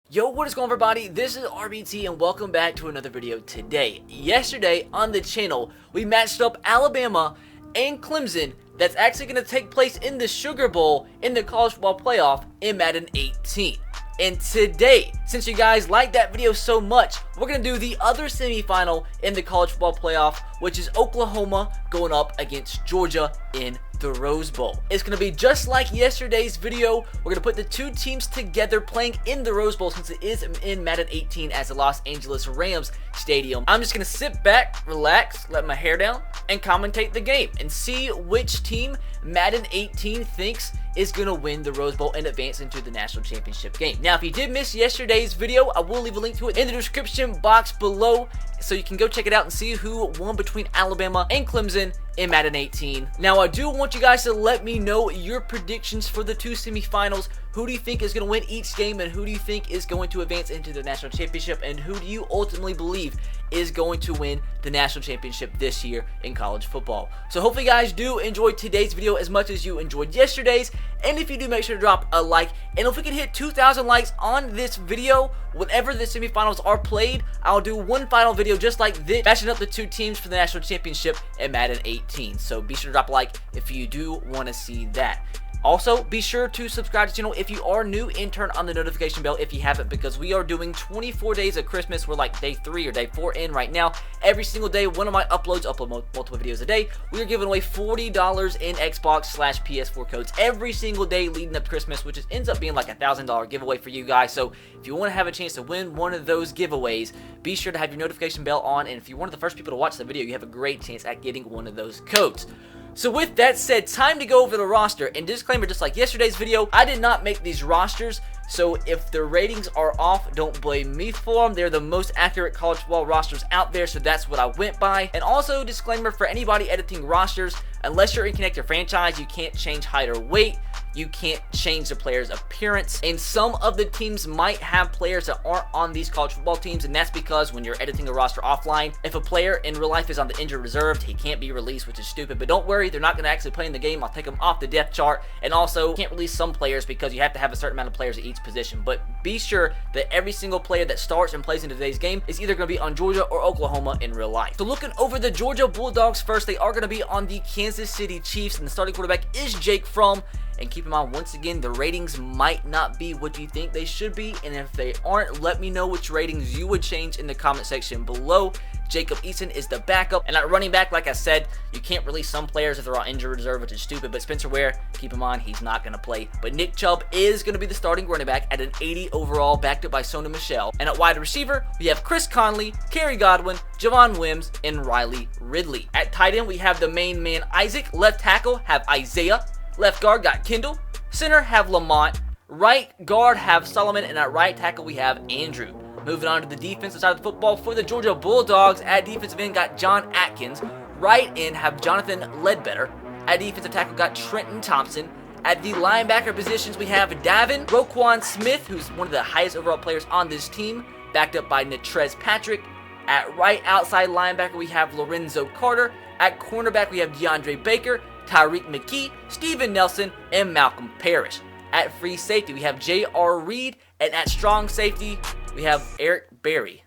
Yo, what is going on, everybody? This is RBT and welcome back to another video today. Yesterday on the channel, we matched up Alabama and Clemson. That's actually going to take place in the Sugar Bowl in the college football playoff in Madden 18. And today, since you guys like that video so much, we're going to do the other semifinal in the college football playoff, which is Oklahoma going up against Georgia in the Rose Bowl. It's going to be just like yesterday's video. We're going to put the two teams together playing in the Rose Bowl since it is in Madden 18 as the Los Angeles Rams Stadium. I'm just going to sit back, relax, let my hair down, and commentate the game and see which team Madden 18 thinks is going to win the Rose Bowl and advance into the national championship game. Now, if you did miss yesterday's video, I will leave a link to it in the description box below so you can go check it out and see who won between Alabama and Clemson in Madden 18. Now, I do want you guys to let me know your predictions for the two semifinals. Who do you think is going to win each game, and who do you think is going to advance into the national championship, and who do you ultimately believe is going to win the national championship this year in college football? So hopefully you guys do enjoy today's video as much as you enjoyed yesterday's, and if you do, make sure to drop a like. And if we can hit 2,000 likes on this video whenever the semifinals are played, I'll do one final video just like this, matching up the two teams for the national championship in Madden 18. So be sure to drop a like if you do want to see that. Also, be sure to subscribe to the channel if you are new and turn on the notification bell if you haven't, because we are doing 24 days of Christmas. We're like day 3 or day 4 in right now. Every single day, one of my upload multiple videos a day. We are giving away $40 in Xbox/PS4 codes every single day leading up to Christmas, which ends up being like a $1,000 giveaway for you guys. So if you want to have a chance to win one of those giveaways, be sure to have your notification bell on, and if you're one of the first people to watch the video, you have a great chance at getting one of those codes. So with that said, time to go over the roster. And disclaimer, just like yesterday's video, I did not make these rosters, so if the ratings are off, don't blame me for them. They're the most accurate college football rosters out there, so that's what I went by. And also, disclaimer for anybody editing rosters, unless you're in Connector Franchise, you can't change height or weight. You can't change the player's appearance, and some of the teams might have players that aren't on these college football teams, and that's because when you're editing a roster offline, if a player in real life is on the injured reserve, he can't be released, which is stupid. But don't worry, they're not going to actually play in the game. I'll take them off the depth chart, and also can't release some players because you have to have a certain amount of players at each position. But be sure that every single player that starts and plays in today's game is either going to be on Georgia or Oklahoma in real life. So looking over the Georgia Bulldogs first, they are going to be on the Kansas City Chiefs, and the starting quarterback is Jake Fromm. And keep in mind, once again, the ratings might not be what you think they should be, and if they aren't, let me know which ratings you would change in the comment section below. Jacob Eason is the backup, and at running back, like I said, you can't release some players if they're on injured reserve, which is stupid, but Spencer Ware, keep in mind, he's not going to play. But Nick Chubb is going to be the starting running back at an 80 overall, backed up by Sony Michel. And at wide receiver, we have Chris Conley, Kerry Godwin, Javon Wims, and Riley Ridley. At tight end, we have the main man, Isaac. Left tackle, have Isaiah. Left guard got Kendall. Center have Lamont. Right guard have Solomon. And at right tackle we have Andrew. Moving on to the defensive side of the football for the Georgia Bulldogs. At defensive end got John Atkins. Right end have Jonathan Ledbetter. At defensive tackle got Trenton Thompson. At the linebacker positions we have Davin Roquan Smith, who's one of the highest overall players on this team, backed up by Natrez Patrick. At right outside linebacker we have Lorenzo Carter. At cornerback we have DeAndre Baker, Tyreek McKee, Steven Nelson, and Malcolm Parrish. At free safety, we have J.R. Reed, and at strong safety, we have Eric Berry.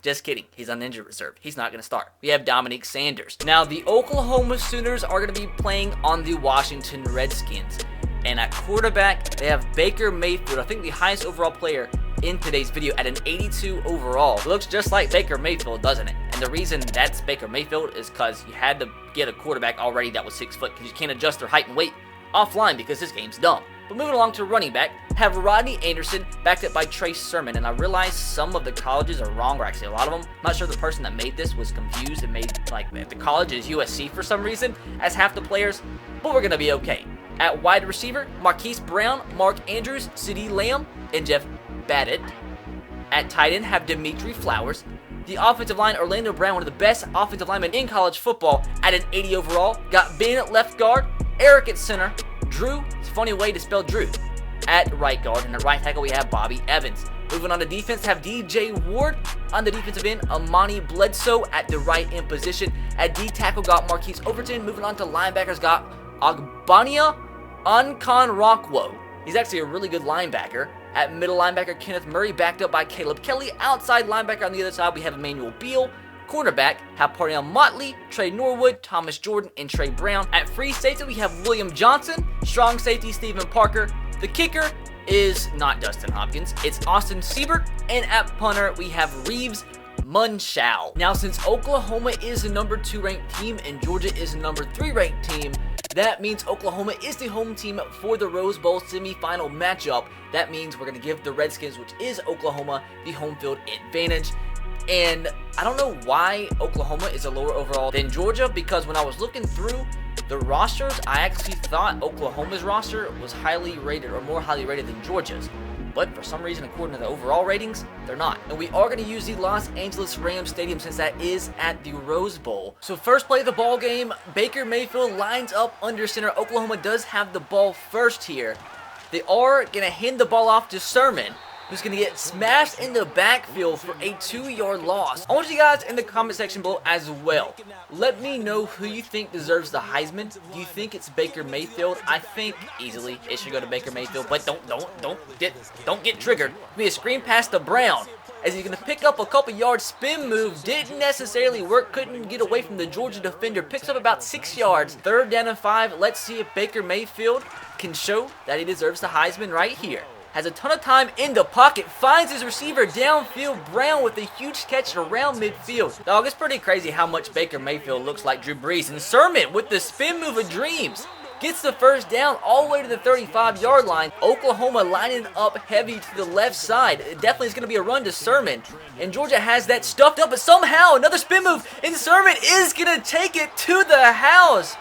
Just kidding, he's on injured reserve. He's not going to start. We have Dominique Sanders. Now, the Oklahoma Sooners are going to be playing on the Washington Redskins. And at quarterback, they have Baker Mayfield, I think the highest overall player in today's video, at an 82 overall. It looks just like Baker Mayfield, doesn't it? And the reason that's Baker Mayfield is because you had to get a quarterback already that was 6 foot, because you can't adjust their height and weight offline because this game's dumb. But moving along to running back, have Rodney Anderson backed up by Trace Sermon. And I realize some of the colleges are wrong, or actually a lot of them. I'm not sure the person that made this was confused and made like the college is USC for some reason as half the players, but we're going to be okay. At wide receiver, Marquise Brown, Mark Andrews, CeeDee Lamb, and Jeff Badgett. At tight end, have Dimitri Flowers. The offensive line, Orlando Brown, one of the best offensive linemen in college football, at an 80 overall. Got Ben at left guard, Eric at center, Drew, it's a funny way to spell Drew, at right guard. And at right tackle, we have Bobby Evans. Moving on to defense, have DJ Ward. On the defensive end, Amani Bledsoe at the right end position. At D tackle, got Marquise Overton. Moving on to linebackers, got Agbania Unkonrokwo. He's actually a really good linebacker. At middle linebacker, Kenneth Murray, backed up by Caleb Kelly. Outside linebacker on the other side, we have Emmanuel Beal. Cornerback, have Parnell Motley, Trey Norwood, Thomas Jordan, and Trey Brown. At free safety, we have William Johnson. Strong safety, Stephen Parker. The kicker is not Dustin Hopkins, it's Austin Siebert. And at punter, we have Reeves Munchau. Now, since Oklahoma is the number 2 ranked team and Georgia is the number 3 ranked team, that means Oklahoma is the home team for the Rose Bowl semifinal matchup. That means we're going to give the Redskins, which is Oklahoma, the home field advantage. And I don't know why Oklahoma is a lower overall than Georgia, because when I was looking through the rosters, I actually thought Oklahoma's roster was highly rated or more highly rated than Georgia's. But for some reason, according to the overall ratings, they're not. And we are going to use the Los Angeles Rams Stadium since that is at the Rose Bowl. So first play of the ball game, Baker Mayfield lines up under center. Oklahoma does have the ball first here. They are going to hand the ball off to Sermon, who's going to get smashed in the backfield for a 2-yard loss. I want you guys in the comment section below as well. Let me know who you think deserves the Heisman. Do you think it's Baker Mayfield? I think easily it should go to Baker Mayfield, but don't get triggered. It'll be a screen pass to Brown, as he's going to pick up a couple yards. Spin move didn't necessarily work, couldn't get away from the Georgia defender. Picks up about 6 yards. 3rd down and 5. Let's see if Baker Mayfield can show that he deserves the Heisman right here. Has a ton of time in the pocket, finds his receiver downfield. Brown with a huge catch around midfield. Dog, it's pretty crazy how much Baker Mayfield looks like Drew Brees. And Sermon with the spin move of dreams gets the 1st down all the way to the 35-yard line. Oklahoma lining up heavy to the left side. It definitely is going to be a run to Sermon. And Georgia has that stuffed up, but somehow another spin move, and Sermon is going to take it to the house.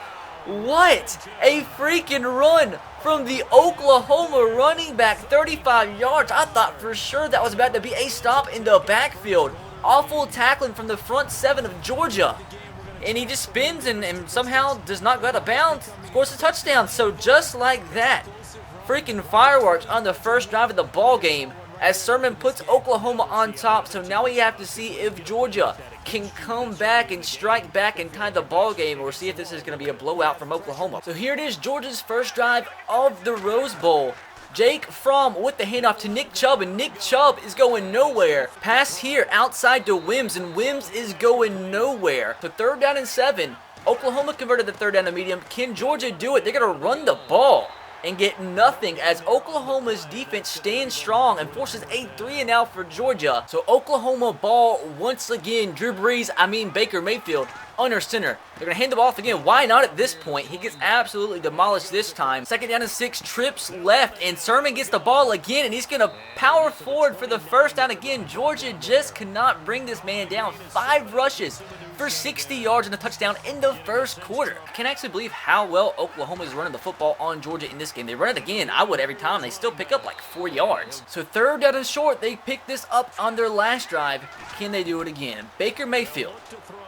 What a freaking run from the Oklahoma running back, 35 yards. I thought for sure that was about to be a stop in the backfield. Awful tackling from the front 7 of Georgia. And he just spins and somehow does not go out of bounds. Scores a touchdown. So just like that, freaking fireworks on the first drive of the ball game as Sermon puts Oklahoma on top. So now we have to see if Georgia can come back and strike back and tie the ball game, or see if this is going to be a blowout from Oklahoma. So here it is, Georgia's first drive of the Rose Bowl. Jake Fromm with the handoff to Nick Chubb, and Nick Chubb is going nowhere. Pass here outside to Wims, and Wims is going nowhere. So 3rd down and 7. Oklahoma converted the 3rd down to medium. Can Georgia do it? They're going to run the ball and get nothing as Oklahoma's defense stands strong and forces a 3-and-out for Georgia. So Oklahoma ball once again. Baker Mayfield under center. They're going to hand the ball off again. Why not at this point? He gets absolutely demolished this time. 2nd down and 6, trips left, and Sermon gets the ball again, and he's going to power forward for the 1st down again. Georgia just cannot bring this man down. 5 rushes for 60 yards and a touchdown in the 1st quarter. I can't actually believe how well Oklahoma is running the football on Georgia in this game. They run it again. I would every time. They still pick up like 4 yards. So 3rd down and short. They pick this up on their last drive. Can they do it again? Baker Mayfield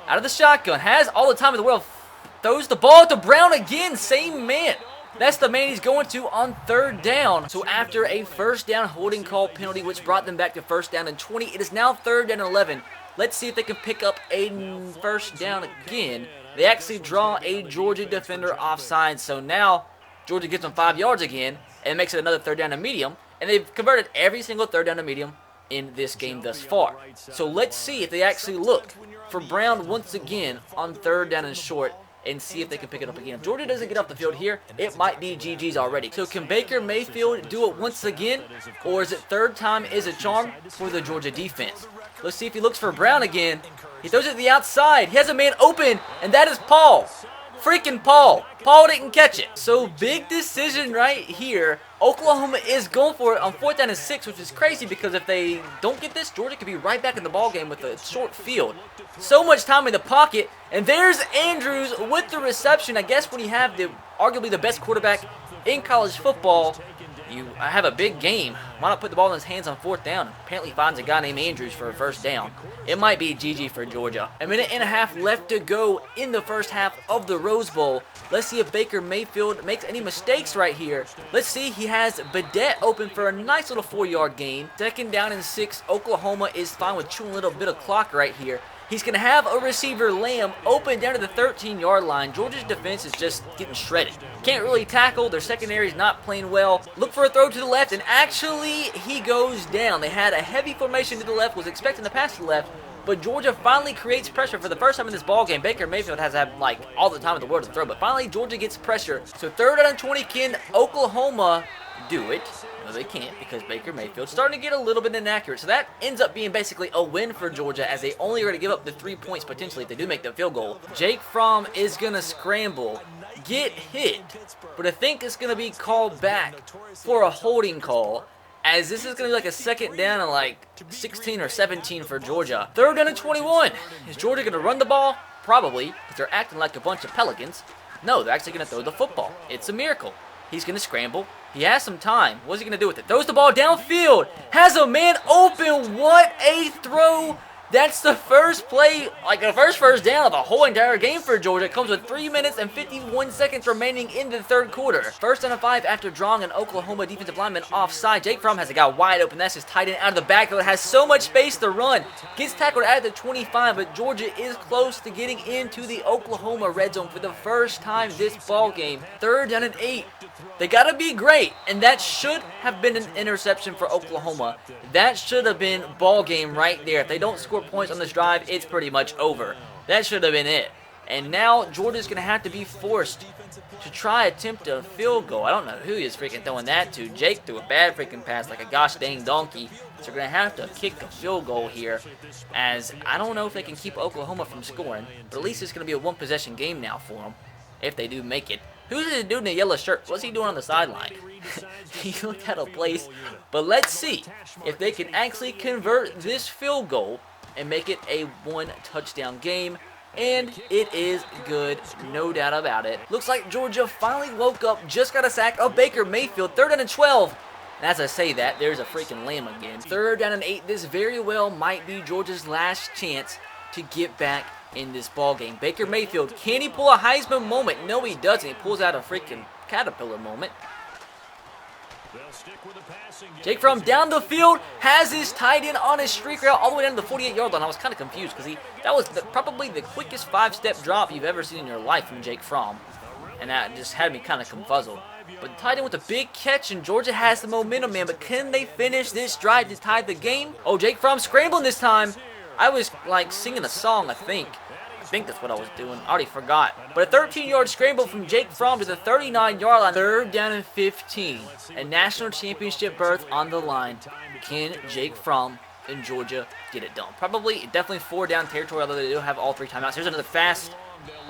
out of the shotgun, has all the time in the world, throws the ball to Brown again. Same man. That's the man he's going to on 3rd down. So after a 1st down holding call penalty, which brought them back to 1st down and 20, it is now 3rd down and 11. Let's see if they can pick up a 1st down again. They actually draw a Georgia defender offside. So now Georgia gets them 5 yards again and makes it another 3rd down and medium. And they've converted every single 3rd down and medium in this game thus far. So let's see if they actually look for Brown once again on 3rd down and short and see if they can pick it up again. If Georgia doesn't get off the field here, it might be GG's already. So can Baker Mayfield do it once again, or is it 3rd time is a charm for the Georgia defense? Let's see if he looks for Brown again. He throws it to the outside. He has a man open, and that is Paul. Freaking Paul. Paul didn't catch it. So big decision right here. Oklahoma is going for it on 4th down and 6, which is crazy because if they don't get this, Georgia could be right back in the ball game with a short field. So much time in the pocket, and there's Andrews with the reception. I guess when you have arguably the best quarterback in college football, you have a big game. Why not put the ball in his hands on 4th down? Apparently finds a guy named Andrews for a 1st down. It might be GG for Georgia. A minute and a half left to go in the 1st half of the Rose Bowl. Let's see if Baker Mayfield makes any mistakes right here. Let's see. He has Badet open for a nice little 4-yard gain. 2nd down and 6. Oklahoma is fine with chewing a little bit of clock right here. He's going to have a receiver, Lamb, open down to the 13-yard line. Georgia's defense is just getting shredded. Can't really tackle. Their secondary is not playing well. Look for a throw to the left, and actually, he goes down. They had a heavy formation to the left, was expecting to pass to the left, but Georgia finally creates pressure for the first time in this ball game. Baker Mayfield has had, like, all the time in the world to throw, but finally, Georgia gets pressure. So 3rd down and 20, can Oklahoma do it? No, they can't, because Baker Mayfield's starting to get a little bit inaccurate. So that ends up being basically a win for Georgia, as they only are going to give up the 3 points potentially if they do make the field goal. Jake Fromm is going to scramble, get hit, but I think it's going to be called back for a holding call, as this is going to be like a 2nd down and like 16 or 17 for Georgia. 3rd down and 21. Is Georgia going to run the ball? Probably, because they're acting like a bunch of pelicans. No, they're actually going to throw the football. It's a miracle. He's going to scramble. He has some time. What's he going to do with it? Throws the ball downfield. Has a man open. What a throw. That's the first play, like the first down of the whole entire game for Georgia. It comes with 3 minutes and 51 seconds remaining in the 3rd quarter. 1st down and 5 after drawing an Oklahoma defensive lineman offside. Jake Fromm has a guy wide open. That's his tight end out of the backfield. Has so much space to run. Gets tackled at the 25, but Georgia is close to getting into the Oklahoma red zone for the first time this ball game. 3rd down and 8. They got to be great, and that should have been an interception for Oklahoma. That should have been ball game right there. If they don't score points on this drive, it's pretty much over. That should have been it. And now Georgia's going to have to be forced to try attempt a field goal. I don't know who is freaking throwing that to. Jake threw a bad freaking pass like a gosh dang donkey. So they're going to have to kick a field goal here, as I don't know if they can keep Oklahoma from scoring, but at least it's going to be a one-possession game now for them, if they do make it. Who's this dude in the yellow shirt? What's he doing on the sideline? He looked out of place. But let's see if they can actually convert this field goal and make it a 1-touchdown game. And it is good, no doubt about it. Looks like Georgia finally woke up, just got a sack of Baker Mayfield. 3rd down and 12. And as I say that, there's a freaking Lamb again. 3rd down and 8. This very well might be Georgia's last chance to get back in this ball game. Baker Mayfield, can he pull a Heisman moment? No, he doesn't. He pulls out a freaking Caterpillar moment. Jake Fromm down the field, has his tight end on his streak route all the way down to the 48-yard line. I was kind of confused because that was probably the quickest 5-step drop you've ever seen in your life from Jake Fromm. And that just had me kind of confuzzled. But tight end with a big catch, and Georgia has the momentum, man. But can they finish this drive to tie the game? Oh, Jake Fromm scrambling this time. I was like singing a song, I think. I think that's what I was doing. I already forgot. But a 13-yard scramble from Jake Fromm to the 39-yard line. 3rd down and 15. A national championship berth on the line. Can Jake Fromm in Georgia get it done? Probably, definitely 4-down territory, although they do have all 3 timeouts. Here's another fast.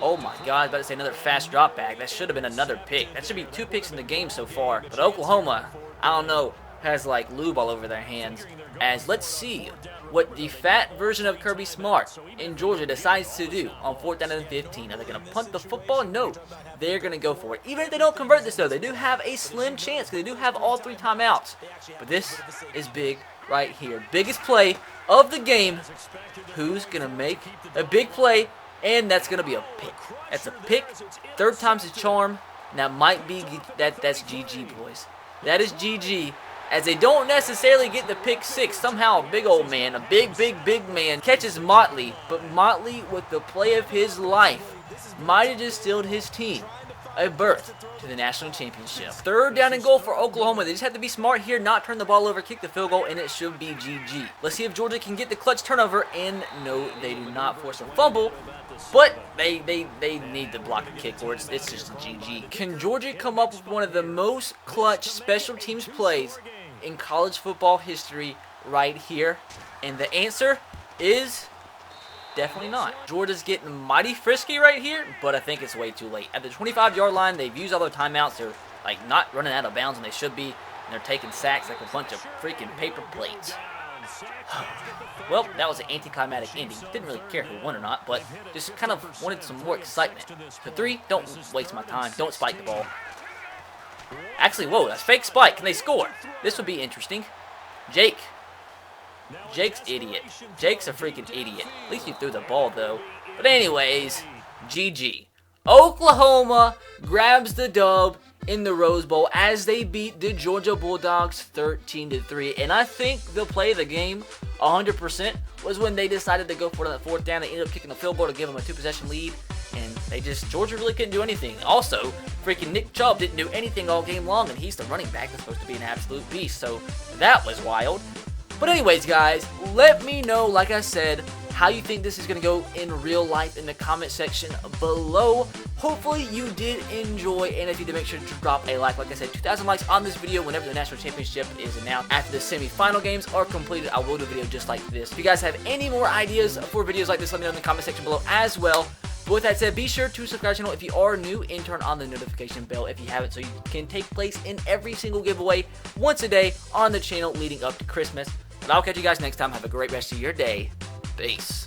Oh my God, I was about to say another fast drop back. That should have been another pick. That should be 2 picks in the game so far. But Oklahoma, I don't know, has like lube all over their hands. As let's see what the fat version of Kirby Smart in Georgia decides to do on 4th down and 15. Are they going to punt the football? No. They're going to go for it. Even if they don't convert this, though, they do have a slim chance because they do have all 3 timeouts. But this is big right here. Biggest play of the game. Who's going to make a big play? And that's going to be a pick. That's a pick. 3rd time's a charm. And that might be, that's GG, boys. That is GG. As they don't necessarily get the pick 6. Somehow a big old man, a big man, catches Motley. But Motley, with the play of his life, might have just stealed his team a berth to the national championship. 3rd down and goal for Oklahoma. They just have to be smart here, not turn the ball over, kick the field goal, and it should be GG. Let's see if Georgia can get the clutch turnover. And no, they do not force a fumble. But they need to block a kick, or it's just a GG. Can Georgia come up with one of the most clutch special teams plays in college football history right here? And the answer is definitely not. Georgia's getting mighty frisky right here, but I think it's way too late. At the 25-yard line, they've used all their timeouts. They're like not running out of bounds when they should be, and they're taking sacks like a bunch of freaking paper plates. Well, that was an anticlimactic ending. Didn't really care who won or not, but just kind of wanted some more excitement. For 3, don't waste my time. Don't spike the ball. Actually, whoa, that's fake spike. Can they score? This would be interesting. Jake's idiot. Jake's a freaking idiot. At least you threw the ball, though. But anyways, GG. Oklahoma grabs the dub in the Rose Bowl as they beat the Georgia Bulldogs 13-3. And I think the play of the game 100% was when they decided to go for that 4th down. They ended up kicking the field goal to give them a 2-possession lead, and Georgia really couldn't do anything. Also, freaking Nick Chubb didn't do anything all game long, and he's the running back that's supposed to be an absolute beast, so that was wild. But anyways, guys, let me know, like I said, how you think this is going to go in real life in the comment section below. Hopefully you did enjoy, and if you did, make sure to drop a like. Like I said, 2,000 likes on this video whenever the national championship is announced. After the semi-final games are completed, I will do a video just like this. If you guys have any more ideas for videos like this, let me know in the comment section below as well. But with that said, be sure to subscribe to the channel if you are new, and turn on the notification bell if you haven't, so you can take place in every single giveaway once a day on the channel leading up to Christmas. But I'll catch you guys next time. Have a great rest of your day. Peace.